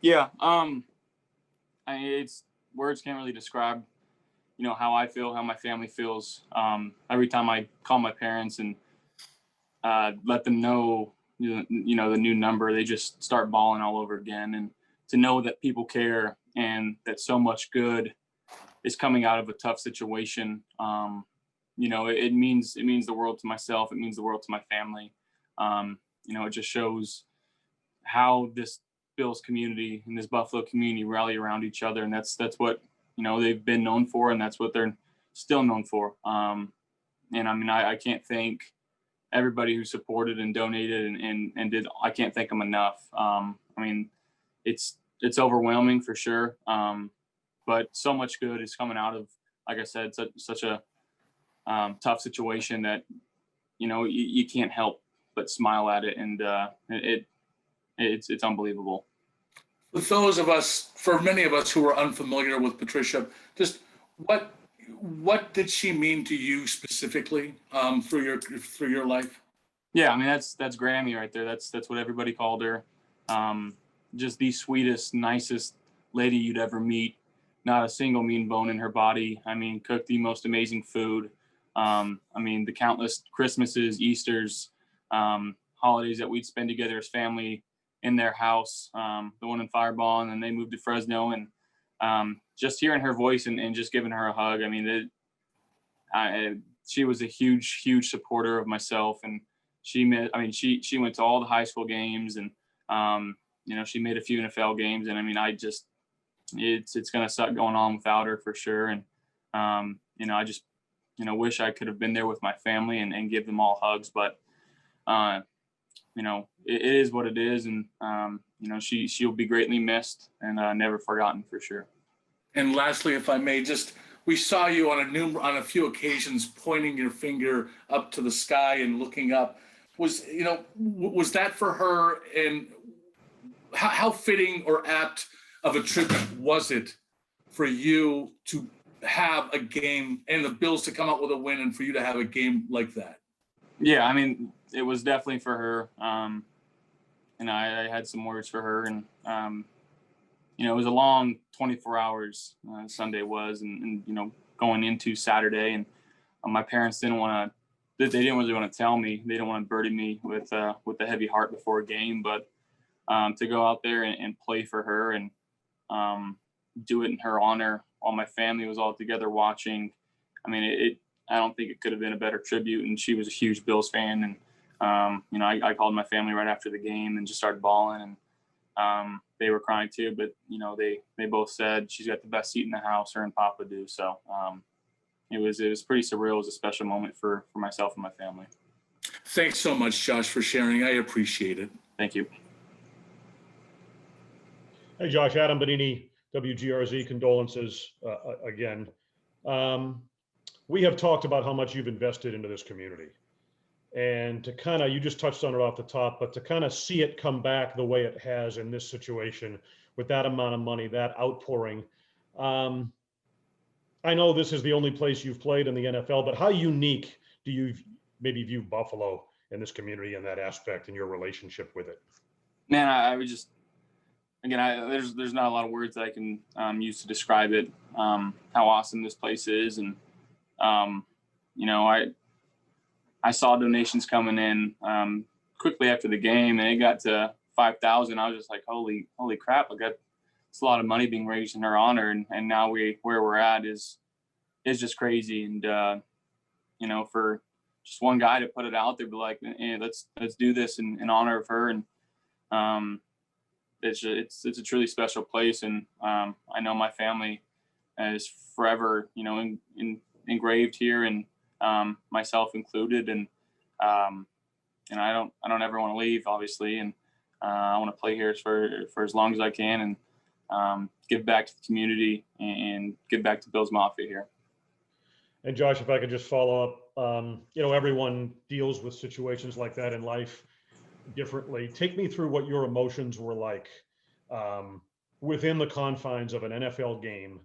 Yeah. It's words can't really describe, how I feel, how my family feels. Every time I call my parents and let them know, the new number, they just start bawling all over again. And to know that people care and that so much good is coming out of a tough situation, it means the world to myself. It means the world to my family. It just shows how this Bills community and this Buffalo community rally around each other, and that's what they've been known for, and that's what they're still known for. And I mean, I can't thank everybody who supported and donated and did. I can't thank them enough. I mean, it's overwhelming for sure, but so much good is coming out of, like I said, such a tough situation that you can't help but smile at it, and it's unbelievable. For many of us who are unfamiliar with Patricia, just what did she mean to you specifically through your life? Yeah, I mean that's Grammy right there. That's what everybody called her. Just the sweetest, nicest lady you'd ever meet. Not a single mean bone in her body. I mean, cooked the most amazing food. I mean, the countless Christmases, Easters, holidays that we'd spend together as family in their house, the one in Fireball, and then they moved to Fresno. And just hearing her voice and just giving her a hug, I mean, she was a huge, huge supporter of myself. And she went to all the high school games, and she made a few NFL games. And I mean, it's going to suck going on without her for sure. And I just wish I could have been there with my family and give them all hugs. But it is what it is, and she'll be greatly missed and never forgotten for sure. And lastly, if I may, we saw you on a few occasions pointing your finger up to the sky and looking up. Was that for her? And how fitting or apt of a tribute was it for you to have a game and the Bills to come out with a win, and for you to have a game like that? Yeah, I mean, it was definitely for her. And I had some words for her, and it was a long 24 hours. Sunday was, and going into Saturday, and my parents didn't really want to tell me. They didn't want to burden me with a heavy heart before a game, but to go out there and play for her and do it in her honor while my family was all together watching. I mean, I don't think it could have been a better tribute. And she was a huge Bills fan, and I called my family right after the game and just started bawling, and they were crying too. But they both said she's got the best seat in the house, her and Papa do. So it was pretty surreal. It was a special moment for myself and my family. Thanks so much, Josh, for sharing. I appreciate it. Thank you. Hey, Josh, Adam Bonini, WGRZ, condolences again. We have talked about how much you've invested into this community. And to you just touched on it off the top, but to kind of see it come back the way it has in this situation with that amount of money, that outpouring. I know this is the only place you've played in the NFL, but how unique do you maybe view Buffalo in this community in that aspect and your relationship with it? Man, I would just, again, there's not a lot of words that I can use to describe it, how awesome this place is. And, I saw donations coming in quickly after the game, and it got to 5,000. I was just like, holy crap! It's a lot of money being raised in her honor, and now where we're at is just crazy. And for just one guy to put it out there, be like, hey, let's do this in honor of her, and it's a truly special place. And I know my family is forever, engraved here, and myself included, and I don't ever want to leave, obviously, and I want to play here for as long as I can, and give back to the community and give back to Bills Mafia here. And Josh, if I could just follow up, everyone deals with situations like that in life differently. Take me through what your emotions were like within the confines of an NFL game,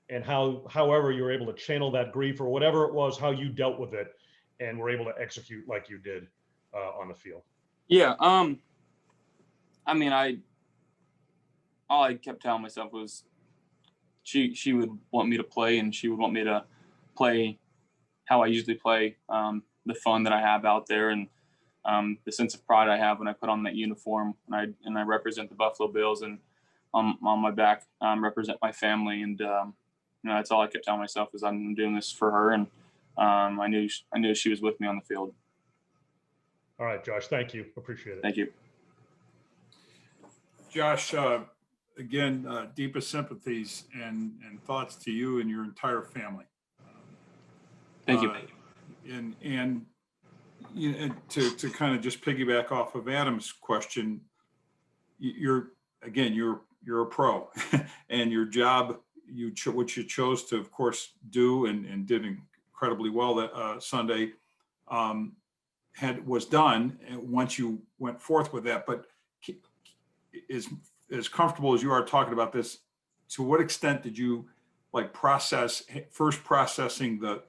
and however you were able to channel that grief or whatever it was, how you dealt with it and were able to execute like you did on the field. Yeah. I mean, all I kept telling myself was she would want me to play, and she would want me to play how I usually play, the fun that I have out there, and the sense of pride I have when I put on that uniform and I represent the Buffalo Bills, and on my back represent my family. And that's all I kept telling myself is I'm doing this for her, and I knew she was with me on the field. All right, Josh, thank you. Appreciate it. Thank you. Josh, again, deepest sympathies and thoughts to you and your entire family. Thank you. And you know, to kind of just piggyback off of Adam's question, you're a pro, and your job, which you chose to, of course, do and did incredibly well that Sunday, was done once you went forth with that. But as comfortable as you are talking about this, to what extent did you processing the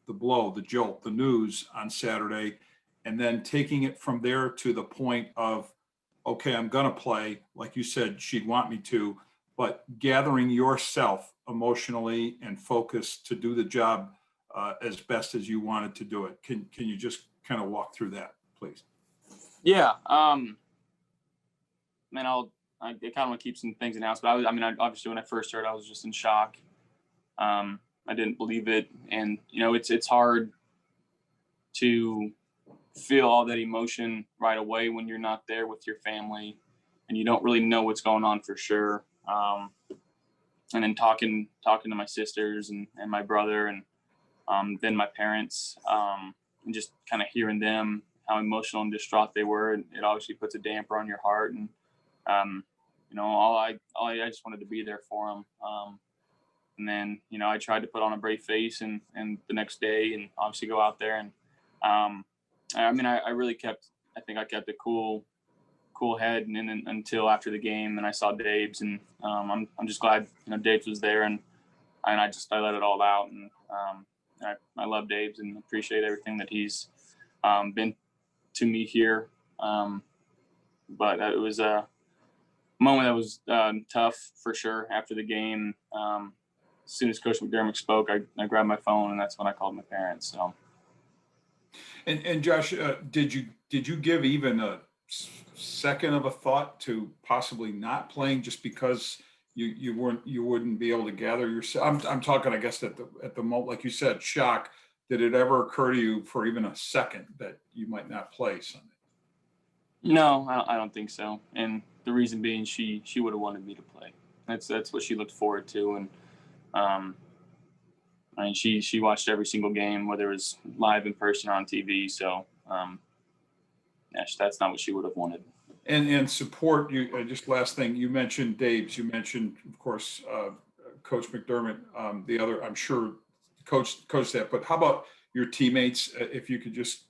blow, the jolt, the news on Saturday, and then taking it from there to the point of, okay, I'm going to play, like you said, she'd want me to, but gathering yourself emotionally and focused to do the job as best as you wanted to do it. Can you just kind of walk through that, please? Yeah. Man, I kind of want to keep some things in house, but obviously when I first heard, I was just in shock. I didn't believe it. And, it's hard to feel all that emotion right away when you're not there with your family and you don't really know what's going on for sure. And then talking to my sisters and my brother and then my parents, and just kind of hearing them, how emotional and distraught they were. And it obviously puts a damper on your heart. And, I just wanted to be there for them. And then, I tried to put on a brave face and the next day and obviously go out there. And, I really kept a cool head and then until after the game, and I saw Dave's, and I'm just glad, Dave's was there, and I let it all out. And I love Dave's and appreciate everything that he's been to me here. But it was a moment that was tough for sure after the game. As soon as Coach McDermott spoke, I grabbed my phone, and that's when I called my parents. So. And Josh, did you give even a second of a thought to possibly not playing just because you wouldn't be able to gather yourself? I'm talking, I guess, at the moment, like you said, shock. Did it ever occur to you for even a second that you might not play Sunday? No, I don't think so. And the reason being, she would have wanted me to play. That's what she looked forward to. And she watched every single game, whether it was live in person or on TV. So that's not what she would have wanted. And support, you just last thing, you mentioned Dave's, you mentioned, of course, Coach McDermott, the other, I'm sure, coach that, but how about your teammates? If you could just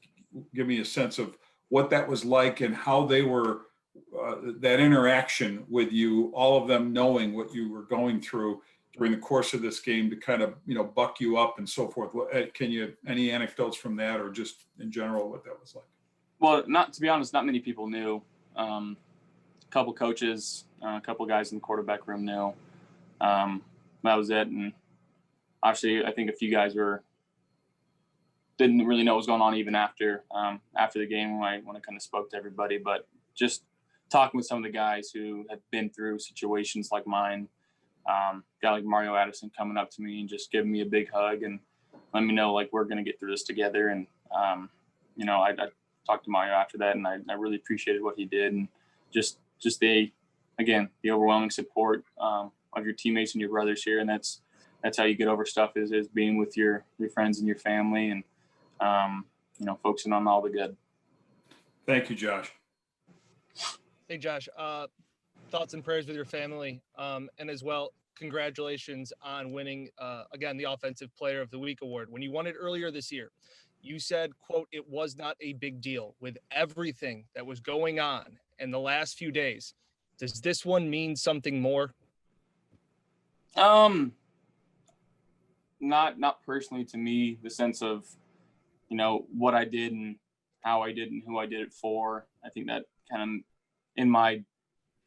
give me a sense of what that was like and how they were, that interaction with you, all of them knowing what you were going through during the course of this game to kind of, buck you up and so forth. Any anecdotes from that, or just in general what that was like? Well, to be honest, not many people knew. A couple coaches, a couple guys in the quarterback room knew. That was it. And actually, I think a few guys didn't really know what was going on even after the game when I kind of spoke to everybody. But just talking with some of the guys who have been through situations like mine, guy like Mario Addison coming up to me and just giving me a big hug and let me know, like, we're going to get through this together. And, I talked to Mario after that, and I really appreciated what he did. And just the overwhelming support of your teammates and your brothers here. And that's how you get over stuff is being with your friends and your family and, focusing on all the good. Thank you, Josh. Hey, Josh, thoughts and prayers with your family. And as well, congratulations on winning, again, the Offensive Player of the Week award. When you won it earlier this year, you said, quote, "It was not a big deal with everything that was going on in the last few days." Does this one mean something more? Not personally to me, the sense of, what I did and how I did and who I did it for. I think that kind of in my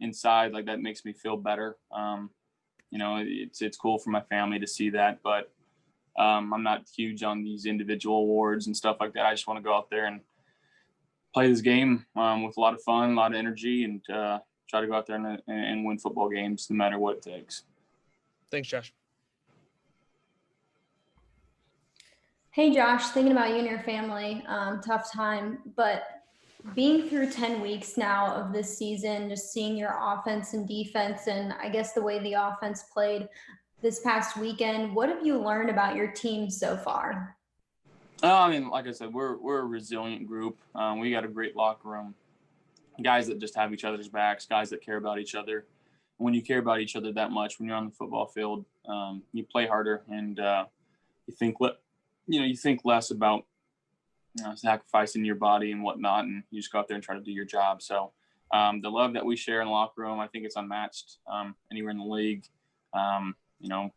inside, like that makes me feel better. You know, it's cool for my family to see that, but I'm not huge on these individual awards and stuff like that. I just want to go out there and play this game with a lot of fun, a lot of energy, and try to go out there and win football games no matter what it takes. Thanks, Josh. Hey, Josh, thinking about you and your family, tough time, but being through 10 weeks now of this season, just seeing your offense and defense, and I guess the way the offense played this past weekend, what have you learned about your team so far? I mean, like I said, we're a resilient group. We got a great locker room, guys that just have each other's backs, guys that care about each other. When you care about each other that much, when you're on the football field, you play harder and you think less about sacrificing your body and whatnot, and you just go out there and try to do your job. So the love that we share in the locker room, I think it's unmatched anywhere in the league. You know,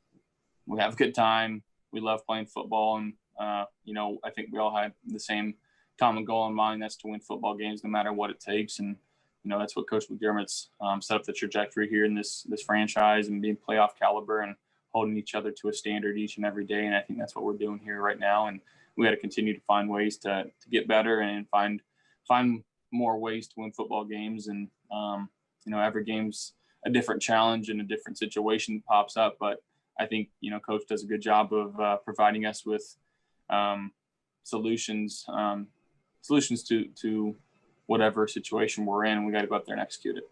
we have a good time. We love playing football, and you know, I think we all have the same common goal in mind. That's to win football games no matter what it takes. And you know, that's what Coach McDermott's set up the trajectory here in this franchise, and being playoff caliber and holding each other to a standard each and every day. And I think that's what we're doing here right now. And we got to continue to find ways to get better and find more ways to win football games. And you know, every game's a different challenge and a different situation pops up. But I think, you know, Coach does a good job of providing us with solutions to whatever situation we're in. We got to go out there and execute it.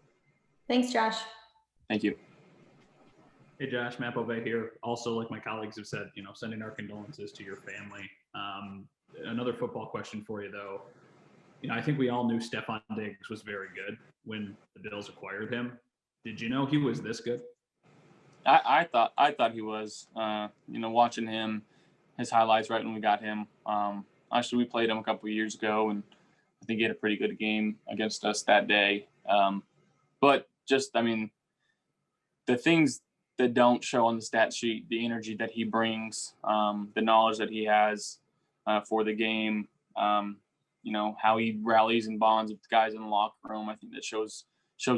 Thanks, Josh. Thank you. Hey, Josh, Matt Bove here. Also, like my colleagues have said, you know, sending our condolences to your family. Another football question for you, though. You know, I think we all knew Stefon Diggs was very good when the Bills acquired him. Did you know he was this good? I thought he was. You know, watching his highlights right when we got him. Actually, we played him a couple of years ago, and I think he had a pretty good game against us that day. But just, I mean, the things that don't show on the stat sheet, the energy that he brings, the knowledge that he has for the game, you know, how he rallies and bonds with the guys in the locker room. I think that shows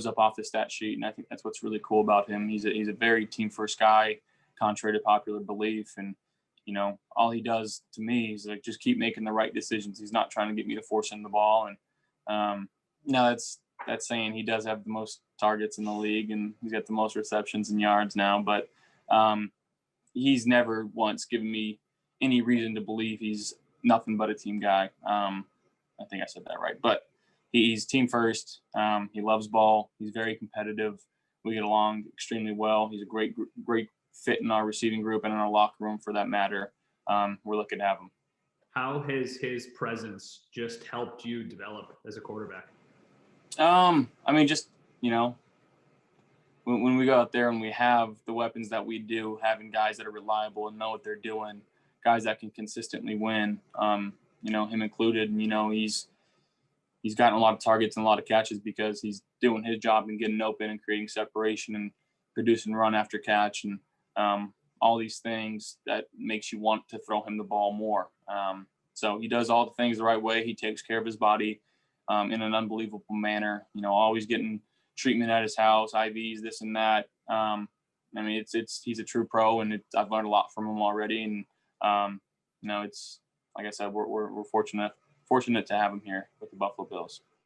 up off the stat sheet, and I think that's what's really cool about him. He's a very team first guy, contrary to popular belief, and you know, all he does to me is like just keep making the right decisions. He's not trying to get me to force him the ball, and no, that's saying he does have the most targets in the league, and he's got the most receptions and yards now, but he's never once given me any reason to believe he's nothing but a team guy. I think I said that right, but he's team first. He loves ball. He's very competitive. We get along extremely well. He's a great fit in our receiving group and in our locker room for that matter. We're lucky to have him. How has his presence just helped you develop as a quarterback? I mean, just, you know, when we go out there and we have the weapons that we do, having guys that are reliable and know what they're doing, guys that can consistently win, you know, him included, and, you know, he's gotten a lot of targets and a lot of catches because he's doing his job and getting open and creating separation and producing run after catch and all these things that makes you want to throw him the ball more. So he does all the things the right way. He takes care of his body in an unbelievable manner, you know, always getting treatment at his house, IVs, this and that. I mean, he's a true pro, and I've learned a lot from him already. And, you know, it's, like I said, we're fortunate to have him here with the Buffalo Bills.